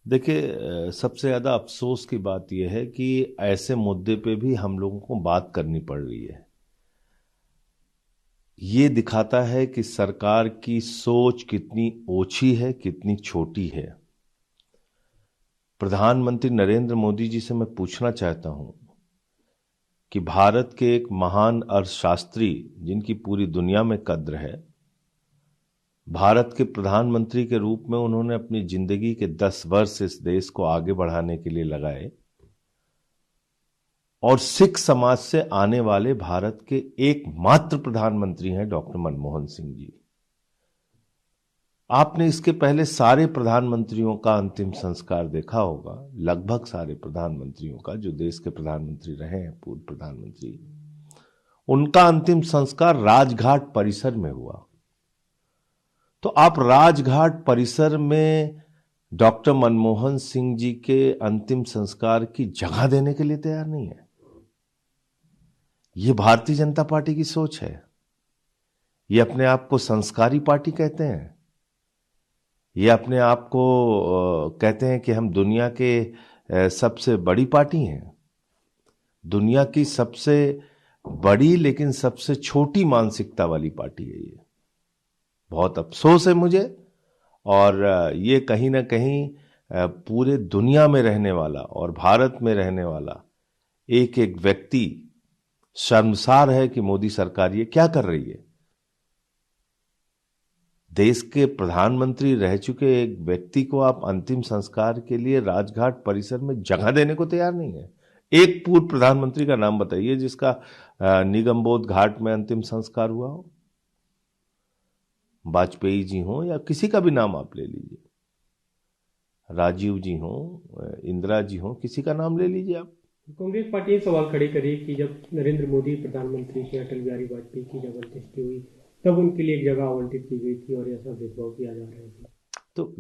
देखिए, सबसे ज़्यादा अफसोस की बात यह है कि ऐसे मुद्दे पे भी हम लोगों को बात करनी पड़ रही है। ये दिखाता है कि सरकार की सोच कितनी ओछी है, कितनी छोटी है। प्रधानमंत्री नरेंद्र मोदी जी से मैं पूछना चाहता हूं कि भारत के एक महान अर्थशास्त्री जिनकी पूरी दुनिया में कद्र है, भारत के प्रधानमंत्री के रूप में उन्होंने अपनी जिंदगी के 10 वर्ष इस देश को आगे बढ़ाने के लिए लगाए और सिख समाज से आने वाले भारत के एकमात्र प्रधानमंत्री हैं डॉक्टर मनमोहन सिंह जी। आपने इसके पहले सारे प्रधानमंत्रियों का अंतिम संस्कार देखा होगा, लगभग सारे प्रधानमंत्रियों का, जो देश के प्रधानमंत्री रहे हैं, पूर्व प्रधानमंत्री, उनका अंतिम संस्कार राजघाट परिसर में हुआ। तो आप राजघाट परिसर में डॉक्टर मनमोहन सिंह जी के अंतिम संस्कार की जगह देने के लिए तैयार नहीं है। ये भारतीय जनता पार्टी की सोच है। ये अपने आप को संस्कारी पार्टी कहते हैं। ये अपने आप को कहते हैं कि हम दुनिया के सबसे बड़ी पार्टी हैं। दुनिया की सबसे बड़ी लेकिन सबसे छोटी मानसिकता वाली पार्टी है ये। बहुत अफसोस है मुझे। और ये कहीं ना कहीं पूरे दुनिया में रहने वाला और भारत में रहने वाला एक एक व्यक्ति शर्मसार है कि मोदी सरकार ये क्या कर रही है। देश के प्रधानमंत्री रह चुके एक व्यक्ति को आप अंतिम संस्कार के लिए राजघाट परिसर में जगह देने को तैयार नहीं है। एक पूर्व प्रधानमंत्री का नाम बताइए जिसका निगमबोध घाट में अंतिम संस्कार हुआ हो। वाजपेयी जी हो या किसी का भी नाम आप ले लीजिए, राजीव जी हो, इंदिरा जी हो, किसी का नाम ले लीजिए आप। कांग्रेस पार्टी ने सवाल खड़े करे कि जब नरेंद्र मोदी प्रधानमंत्री थे, अटल बिहारी वाजपेयी की जब अंत्येष्टि हुई तब उनके लिए एक जगह आवंटित की गई थी और ऐसा भेदभाव किया जा रहा है। तो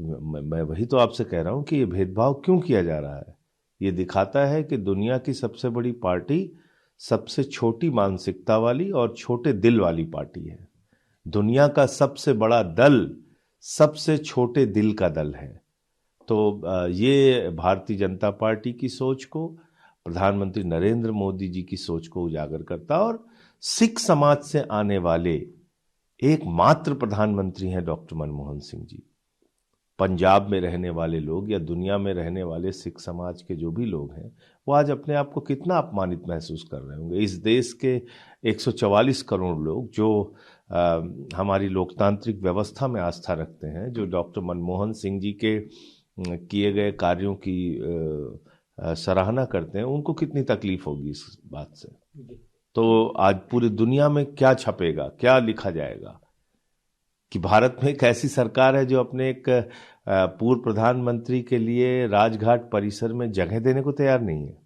मैं वही तो आपसे कह रहा हूं कि ये भेदभाव क्यों किया जा रहा है। ये दिखाता है कि दुनिया की सबसे बड़ी पार्टी सबसे छोटी मानसिकता वाली और छोटे दिल वाली पार्टी है। दुनिया का सबसे बड़ा दल सबसे छोटे दिल का दल है। तो ये भारतीय जनता पार्टी की सोच को, प्रधानमंत्री नरेंद्र मोदी जी की सोच को उजागर करता और सिख समाज से आने वाले एकमात्र प्रधानमंत्री हैं डॉक्टर मनमोहन सिंह जी। पंजाब में रहने वाले लोग या दुनिया में रहने वाले सिख समाज के जो भी लोग हैं, वो आज अपने आप को कितना अपमानित महसूस कर रहे होंगे। इस देश के 144 करोड़ लोग जो हमारी लोकतांत्रिक व्यवस्था में आस्था रखते हैं, जो डॉक्टर मनमोहन सिंह जी के किए गए कार्यों की सराहना करते हैं, उनको कितनी तकलीफ होगी इस बात से। तो आज पूरी दुनिया में क्या छपेगा, क्या लिखा जाएगा कि भारत में एक ऐसी सरकार है जो अपने एक पूर्व प्रधानमंत्री के लिए राजघाट परिसर में जगह देने को तैयार नहीं है।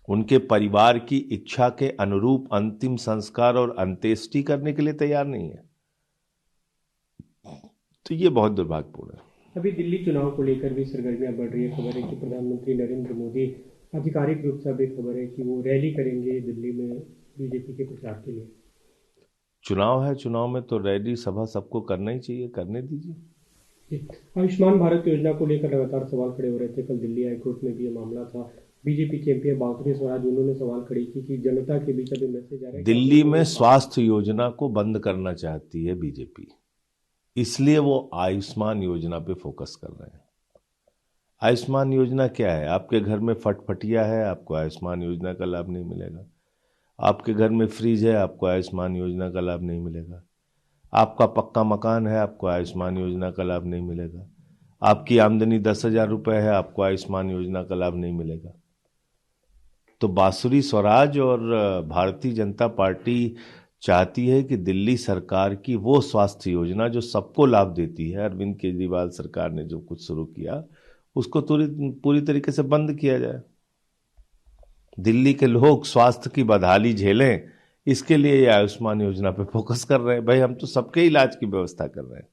उनके परिवार की इच्छा के अनुरूप अंतिम संस्कार और अंत्येष्टि करने के लिए तैयार नहीं है। तो ये बहुत दुर्भाग्यपूर्ण है। अभी दिल्ली चुनाव को लेकर भी सरगर्मियां बढ़ रही है। खबर है कि प्रधानमंत्री नरेंद्र मोदी आधिकारिक रूप से अभी खबर है कि वो रैली करेंगे दिल्ली में बीजेपी के प्रचार के लिए। चुनाव है, चुनाव में तो रैली सभा सबको करना ही चाहिए, करने दीजिए। आयुष्मान भारत योजना को लेकर लगातार सवाल खड़े हो रहे थे। कल दिल्ली हाईकोर्ट में भी ये मामला था। बीजेपी के एमपी बांसुरी स्वराज, उन्होंने सवाल खड़े की कि जनता के बीच अभी मैसेज आ रहा है दिल्ली में स्वास्थ्य योजना को बंद करना चाहती है बीजेपी, इसलिए वो आयुष्मान योजना पे फोकस कर रहे हैं। आयुष्मान योजना क्या है? आपके घर में फटफटिया है, आपको आयुष्मान योजना का लाभ नहीं मिलेगा। आपके घर में फ्रिज है, आपको आयुष्मान योजना का लाभ नहीं मिलेगा। आपका पक्का मकान है, आपको आयुष्मान योजना का लाभ नहीं मिलेगा। आपकी आमदनी 10,000 रुपये है, आपको आयुष्मान योजना का लाभ नहीं मिलेगा। तो बांसुरी स्वराज और भारतीय जनता पार्टी चाहती है कि दिल्ली सरकार की वो स्वास्थ्य योजना जो सबको लाभ देती है, अरविंद केजरीवाल सरकार ने जो कुछ शुरू किया, उसको पूरी तरीके से बंद किया जाए। दिल्ली के लोग स्वास्थ्य की बदहाली झेलें, इसके लिए ये आयुष्मान योजना पे फोकस कर रहे हैं। भाई, हम तो सबके इलाज की व्यवस्था कर रहे हैं।